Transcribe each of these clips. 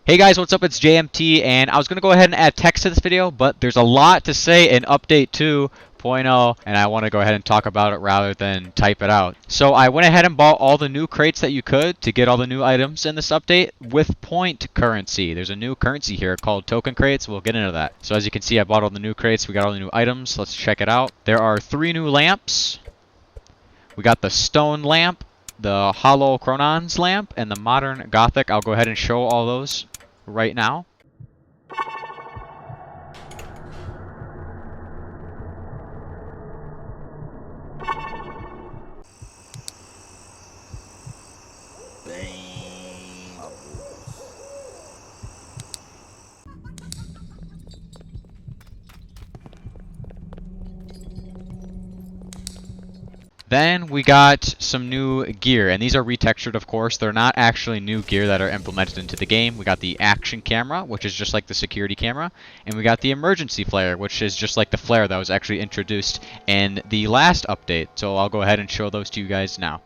Hey guys, what's up? It's JMT, and I was going to go ahead and add text to this video, but there's a lot to say in Update 2.0, and I want to go ahead and talk about it rather than type it out. So I went ahead and bought all the new crates that you could to get all the new items in this update with point currency. There's a new currency here called token crates. We'll get into that. So as you can see, I bought all the new crates. We got all the new items. Let's check it out. There are 3 new lamps. We got the stone lamp, the hollow chronons lamp, and the modern gothic. I'll go ahead and show all those right now. Then we got some new gear, and these are retextured, of course. They're not actually new gear that are implemented into the game. We got the action camera, which is just like the security camera, and we got the emergency flare, which is just like the flare that was actually introduced in the last update. So I'll go ahead and show those to you guys now.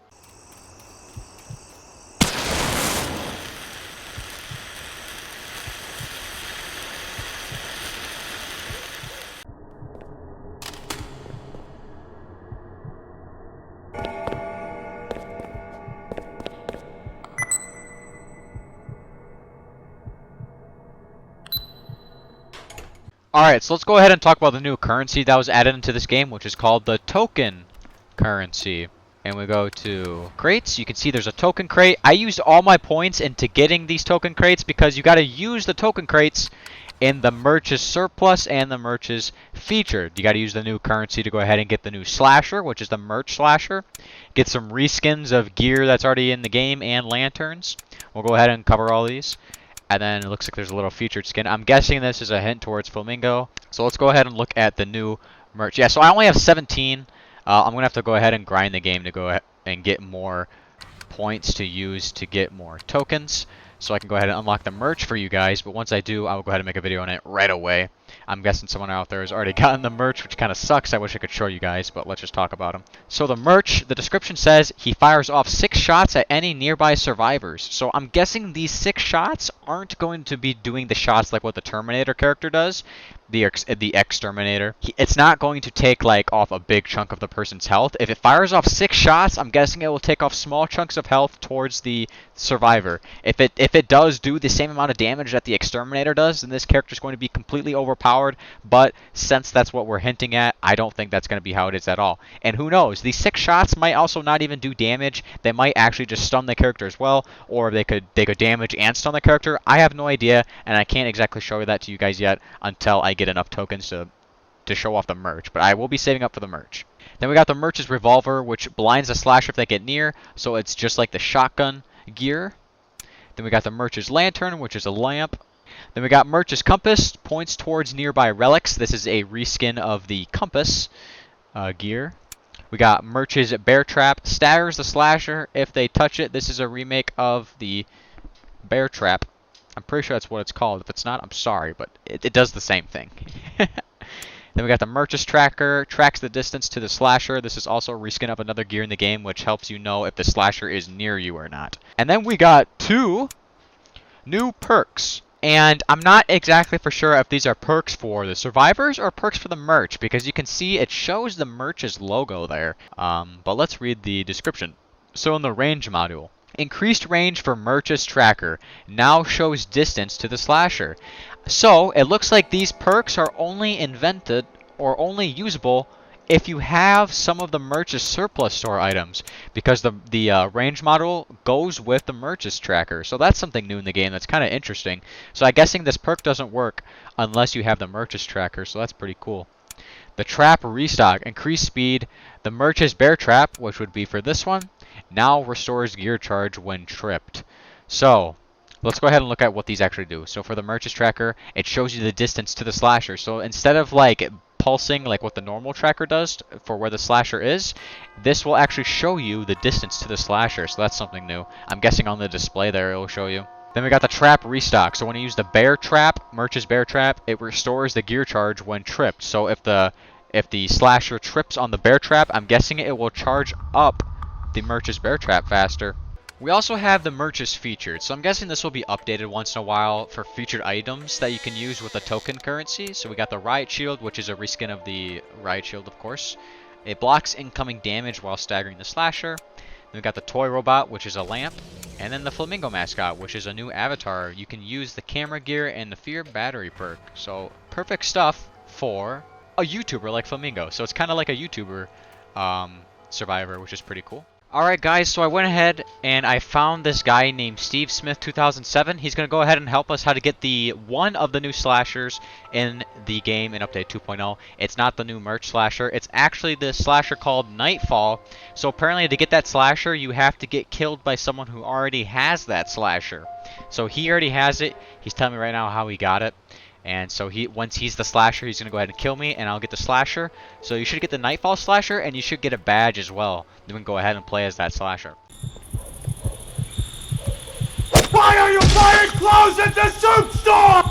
Alright, so let's go ahead and talk about the new currency that was added into this game, which is called the token currency. And we go to crates. You can see there's a token crate. I used all my points into getting these token crates because you got to use the token crates in the MURCH'S surplus and the MURCH'S featured. You got to use the new currency to go ahead and get the new slasher, which is the MURCH slasher. Get some reskins of gear that's already in the game and lanterns. We'll go ahead and cover all these. And then it looks like there's a little featured skin. I'm guessing this is a hint towards Flamingo. So let's go ahead and look at the new merch. Yeah, so I only have 17. I'm going to have to go ahead and grind the game to go ahead and get more points to use to get more tokens. So I can go ahead and unlock the merch for you guys. But once I do, I will go ahead and make a video on it right away. I'm guessing someone out there has already gotten the merch, which kind of sucks. I wish I could show you guys, but let's just talk about them. So the merch, the description says he fires off 6 shots at any nearby survivors. So I'm guessing these 6 shots aren't going to be doing the shots like what the Terminator character does. The exterminator. It's not going to take like off a big chunk of the person's health. If it fires off 6 shots, I'm guessing it will take off small chunks of health towards the survivor. If it does do the same amount of damage that the exterminator does, then this character is going to be completely overpowered. But since that's what we're hinting at, I don't think that's going to be how it is at all. And who knows? These 6 shots might also not even do damage. They might actually just stun the character as well, or they could damage and stun the character. I have no idea, and I can't exactly show you that to you guys yet until I get enough tokens to show off the merch, but I will be saving up for the merch. Then we got the MURCH'S revolver, which blinds the slasher if they get near, so it's just like the shotgun gear. Then we got the MURCH'S lantern, which is a lamp. Then we got MURCH'S compass, points towards nearby relics. This is a reskin of the compass gear. We got MURCH'S bear trap, staggers the slasher if they touch it. This is a remake of the bear trap. I'm pretty sure that's what it's called. If it's not, I'm sorry, but it does the same thing. Then we got the MURCH'S tracker, tracks the distance to the slasher. This is also a reskin of another gear in the game, which helps you know if the slasher is near you or not. And then we got 2 new perks. And I'm not exactly for sure if these are perks for the survivors or perks for the merch, because you can see it shows the MURCH'S logo there. But let's read the description. So in the range module, increased range for MURCH'S tracker, now shows distance to the slasher. So it looks like these perks are only invented or only usable if you have some of the MURCH'S surplus store items, because the range model goes with the MURCH'S tracker. So that's something new in the game that's kind of interesting. So I'm guessing this perk doesn't work unless you have the MURCH'S tracker, so that's pretty cool. The trap restock, increased speed. The MURCH'S bear trap, which would be for this one, now restores gear charge when tripped. So let's go ahead and look at what these actually do. So for the MURCH'S tracker, it shows you the distance to the slasher. So instead of like pulsing like what the normal tracker does for where the slasher is, this will actually show you the distance to the slasher. So that's something new. I'm guessing on the display there it will show you. Then we got the trap restock. So when you use the bear trap, MURCH'S bear trap, it restores the gear charge when tripped. So if the slasher trips on the bear trap, I'm guessing it will charge up the MURCH'S bear trap faster. We also have the MURCH'S featured, so I'm guessing this will be updated once in a while for featured items that you can use with a token currency. So we got the Riot Shield, which is a reskin of the Riot Shield, of course. It blocks incoming damage while staggering the slasher. Then we got the Toy Robot, which is a lamp. And then the Flamingo Mascot, which is a new avatar. You can use the camera gear and the Fear Battery perk. So perfect stuff for a YouTuber like Flamingo. So it's kind of like a YouTuber survivor, which is pretty cool. Alright guys, so I went ahead and I found this guy named Steve Smith 2007. He's going to go ahead and help us how to get the one of the new slashers in the game in update 2.0. It's not the new MURCH'S slasher. It's actually the slasher called Nightfall. So apparently to get that slasher, you have to get killed by someone who already has that slasher. So he already has it. He's telling me right now how he got it. And so once he's the slasher, he's going to go ahead and kill me, and I'll get the slasher. So you should get the Nightfall Slasher, and you should get a badge as well. Then we can go ahead and play as that slasher. Why are you buying clothes at the soup store?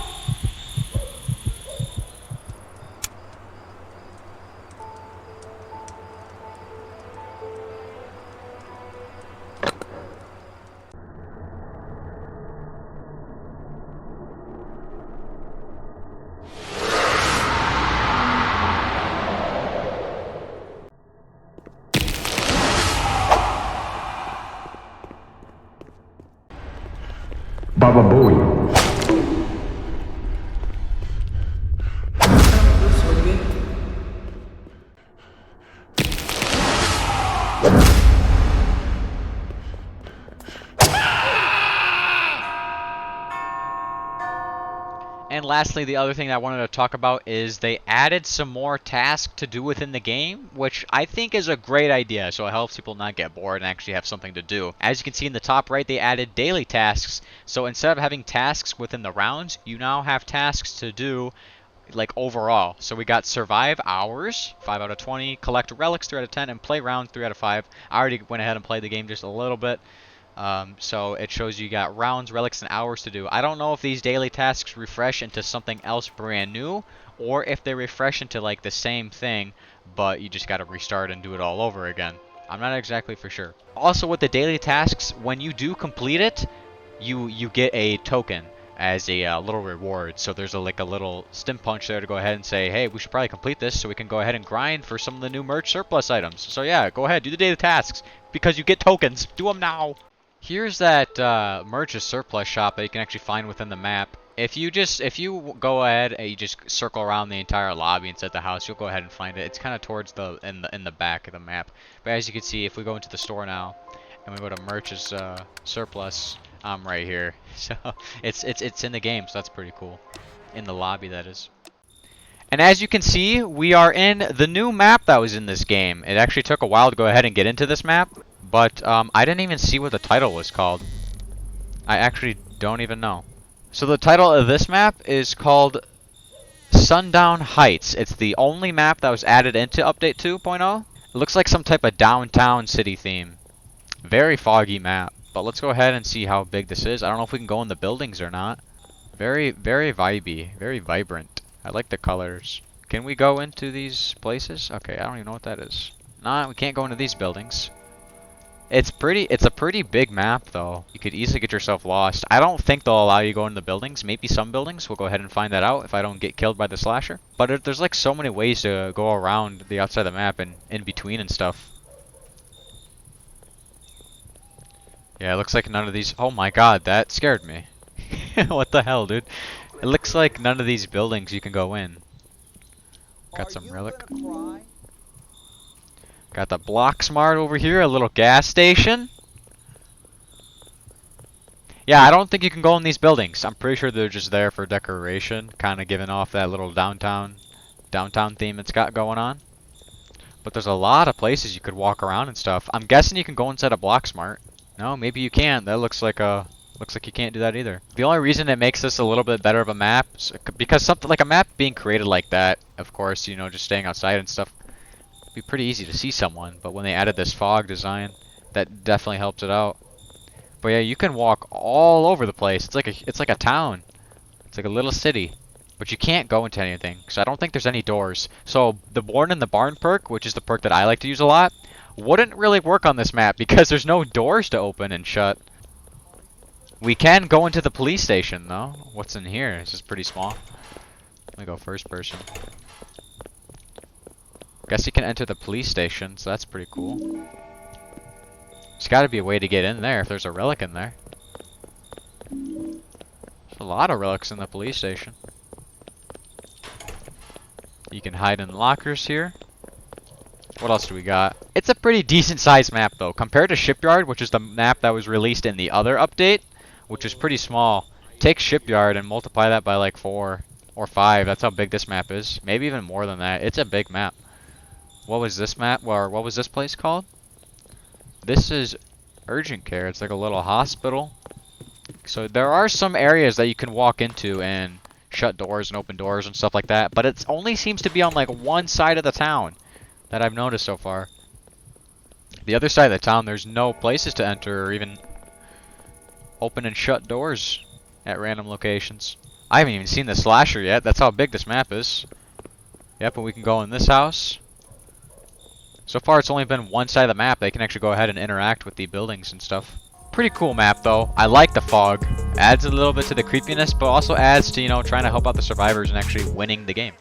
Baba Bowie. And lastly, the other thing that I wanted to talk about is they added some more tasks to do within the game, which I think is a great idea, so it helps people not get bored and actually have something to do. As you can see in the top right, they added daily tasks, so instead of having tasks within the rounds, you now have tasks to do like overall. So we got survive hours, 5 out of 20, collect relics, 3 out of 10, and play round, 3 out of 5. I already went ahead and played the game just a little bit. So it shows you got rounds, relics, and hours to do. I don't know if these daily tasks refresh into something else brand new, or if they refresh into like the same thing, but you just got to restart and do it all over again. I'm not exactly for sure. Also with the daily tasks, when you do complete it, you get a token as a little reward. So there's like a little stim punch there to go ahead and say, hey, we should probably complete this so we can go ahead and grind for some of the new merch surplus items. So yeah, go ahead, do the daily tasks because you get tokens. Do them now. Here's that MURCH'S surplus shop that you can actually find within the map. If you go ahead and you just circle around the entire lobby inside the house, you'll go ahead and find it. It's kind of towards in the back of the map. But as you can see, if we go into the store now and we go to MURCH'S surplus, I'm right here. So it's in the game, so that's pretty cool. In the lobby, that is. And as you can see, we are in the new map that was in this game. It actually took a while to go ahead and get into this map. But I didn't even see what the title was called. I actually don't even know. So the title of this map is called SUNDOWN HEIGHTS. It's the only map that was added into Update 2.0. It looks like some type of downtown city theme. Very foggy map. But let's go ahead and see how big this is. I don't know if we can go in the buildings or not. Very, very vibey. Very vibrant. I like the colors. Can we go into these places? Okay, I don't even know what that is. Nah, we can't go into these buildings. It's a pretty big map though. You could easily get yourself lost. I don't think they'll allow you to go into the buildings. Maybe some buildings. We'll go ahead and find that out if I don't get killed by the slasher. But there's like so many ways to go around the outside of the map and in between and stuff. Yeah, it looks like none of these... Oh my god, that scared me. What the hell, dude? It looks like none of these buildings you can go in. Got some relic. Got the Block Smart over here, a little gas station. Yeah, I don't think you can go in these buildings. I'm pretty sure they're just there for decoration, kind of giving off that little downtown theme it's got going on. But there's a lot of places you could walk around and stuff. I'm guessing you can go inside a Block Smart. No, maybe you can't. That looks like you can't do that either. The only reason it makes this a little bit better of a map is because something like a map being created like that, of course, you know, just staying outside and stuff. Be pretty easy to see someone, but when they added this fog design, that definitely helped it out. But yeah, you can walk all over the place. It's like a town. It's like a little city. But you can't go into anything, because I don't think there's any doors. So the Born in the Barn perk, which is the perk that I like to use a lot, wouldn't really work on this map because there's no doors to open and shut. We can go into the police station though. What's in here? This is pretty small. Let me go first person. Guess you can enter the police station, so that's pretty cool. There's got to be a way to get in there if there's a relic in there. There's a lot of relics in the police station. You can hide in lockers here. What else do we got? It's a pretty decent sized map though. Compared to Shipyard, which is the map that was released in the other update, which is pretty small. Take Shipyard and multiply that by like 4 or 5. That's how big this map is. Maybe even more than that. It's a big map. What was this map, or what was this place called? This is urgent care. It's like a little hospital. So there are some areas that you can walk into and shut doors and open doors and stuff like that, but it only seems to be on like one side of the town that I've noticed so far. The other side of the town, there's no places to enter or even open and shut doors at random locations. I haven't even seen the slasher yet. That's how big this map is. Yep, and we can go in this house. So far, it's only been one side of the map. They can actually go ahead and interact with the buildings and stuff. Pretty cool map, though. I like the fog. Adds a little bit to the creepiness, but also adds to, you know, trying to help out the survivors and actually winning the game.